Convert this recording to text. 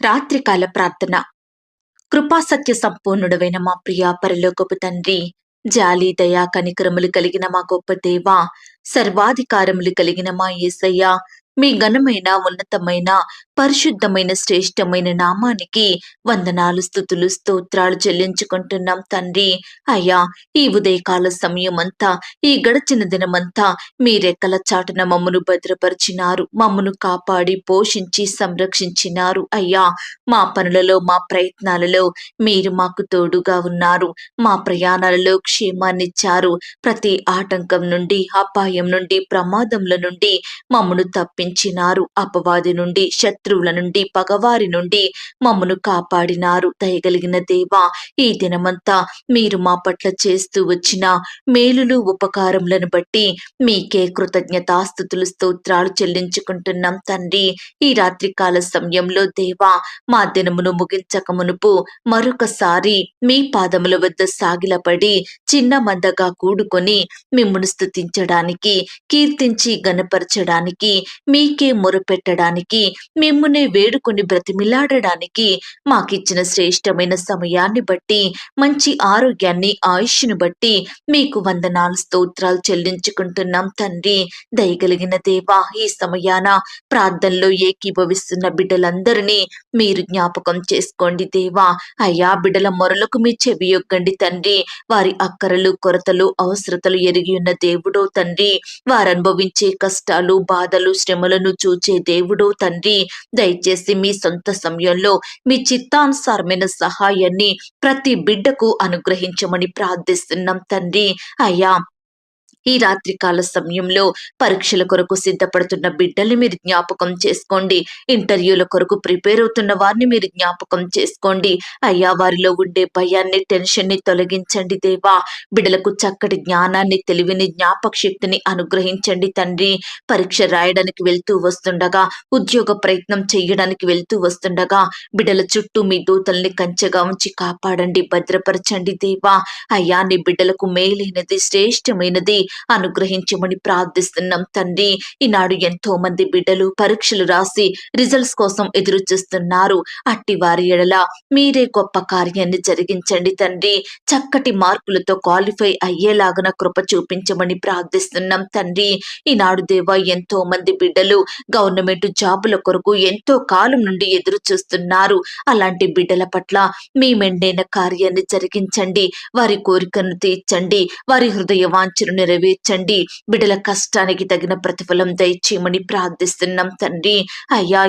రాత్రికాల ప్రార్థన. కృపా సత్య సంపూర్ణుడవైన మా ప్రియ పరలోకపు తండ్రి, జాలి దయా కనికరములు కలిగిన మా గొప్ప దేవా, సర్వాధికారములు కలిగిన మా యేసయ్య, మీ ఘనమైన ఉన్నతమైన పరిశుద్ధమైన శ్రేష్టమైన నామానికి వందనాలు స్తుతులు స్తోత్రాలు చెల్లించుకుంటున్నాం తండ్రి. అయ్యా, ఈ ఉదయకాల సమయమంతా, ఈ గడిచిన దినమంతా మీ రెక్కల చాటున మమ్మను భద్రపరిచినారు, మమ్మను కాపాడి పోషించి సంరక్షించినారు. అయ్యా, మా పనులలో మా ప్రయత్నాలలో మీరు మాకు తోడుగా ఉన్నారు. మా ప్రయాణాలలో క్షేమాన్నిచ్చారు. ప్రతి ఆటంకం నుండి, అపాయం నుండి, ప్రమాదముల నుండి మమ్మను తప్పించినారు. అపవాది నుండి, శత్రువుల నుండి, పగవారి నుండి మమ్మను కాపాడినారు. దయగలిగిన దేవా, ఈ దినమంతా మీరు మా పట్ల చేస్తూ వచ్చిన మేలులు ఉపకారములను బట్టి మీకే కృతజ్ఞతాస్తుతులు స్తోత్రాలు చెల్లించుకుంటున్నాం తండ్రి. ఈ రాత్రికాల సమయంలో దేవా, మా దినమును ముగించక మునుపు మరొకసారి మీ పాదముల వద్ద సాగిలపడి చిన్న మందగా కూడుకొని మిమ్మును స్తుతించడానికి, కీర్తించి గణపరచడానికి, మీకే మొరపెట్టడానికి, మిమ్మునే వేడుకొని బ్రతిమిలాడడానికి మాకిచ్చిన శ్రేష్టమైన సమయాన్ని బట్టి, మంచి ఆరోగ్యాన్ని, ఆయుష్ను బట్టి మీకు వందనాలు స్తోత్రాలు చెల్లించుకుంటున్నాం తండ్రి. దయగలిగిన దేవా, ఈ సమయాన ప్రార్థనలో ఏకీభవిస్తున్న బిడ్డలందరినీ మీరు జ్ఞాపకం చేసుకోండి దేవా. అయ్యా, బిడ్డల మొరలకు మీ చెవియొగ్గండి తండ్రి. వారి అక్కరలు, కొరతలు, అవసరతలు ఎరిగి ఉన్న దేవుడో తండ్రి. వారు అనుభవించే కష్టాలు, బాధలు, శ్రమలను చూచే దేవుడో తండ్రి. దయచేసి మీ సొంత సమయంలో మీ చిత్తానుసారమైన సహాయాన్ని ప్రతి బిడ్డకు అనుగ్రహించమని ప్రార్థిస్తున్నాం తండ్రి. అయ్యా, ఈ రాత్రికాల సమయంలో పరీక్షల కొరకు సిద్ధపడుతున్న బిడ్డల్ని మీరు జ్ఞాపకం చేసుకోండి. ఇంటర్వ్యూల కొరకు ప్రిపేర్ అవుతున్న వారిని మీరు జ్ఞాపకం చేసుకోండి. అయ్యా, వారిలో ఉండే భయాన్ని, టెన్షన్ని తొలగించండి దేవా. బిడ్డలకు చక్కటి జ్ఞానాన్ని, తెలివిని, జ్ఞాపక శక్తిని అనుగ్రహించండి తండ్రి. పరీక్ష రాయడానికి వెళ్తూ వస్తుండగా, ఉద్యోగ ప్రయత్నం చేయడానికి వెళ్తూ వస్తుండగా బిడ్డల చుట్టూ మీ దూతల్ని కంచెగా ఉంచి కాపాడండి, భద్రపరచండి దేవా. అయ్యా, నీ బిడ్డలకు మేలైనది, శ్రేష్టమైనది అనుగ్రహించమని ప్రార్థిస్తున్నాం తండ్రి. ఈనాడు ఎంతో మంది బిడ్డలు పరీక్షలు రాసి రిజల్ట్స్ కోసం ఎదురు చూస్తున్నారు. అట్టి వారి ఎడల మీరే గొప్ప కార్యాన్ని జరిగించండి తండ్రి. చక్కటి మార్కులతో క్వాలిఫై అయ్యేలాగన కృప చూపించమని ప్రార్థిస్తున్నాం తండ్రి. ఈనాడు దేవా, ఎంతో మంది బిడ్డలు గవర్నమెంట్ జాబుల కొరకు ఎంతో కాలం నుండి ఎదురు చూస్తున్నారు. అలాంటి బిడ్డల పట్ల మీ మెండైన కార్యాన్ని జరిగించండి. వారి కోరికను తీర్చండి. వారి హృదయ వాంఛను నెరవేర్చండి. బిడ్డల కష్టానికి తగిన ప్రతిఫలం దయచేయమని ప్రార్థిస్తున్నాం తండ్రి. అయ్యా,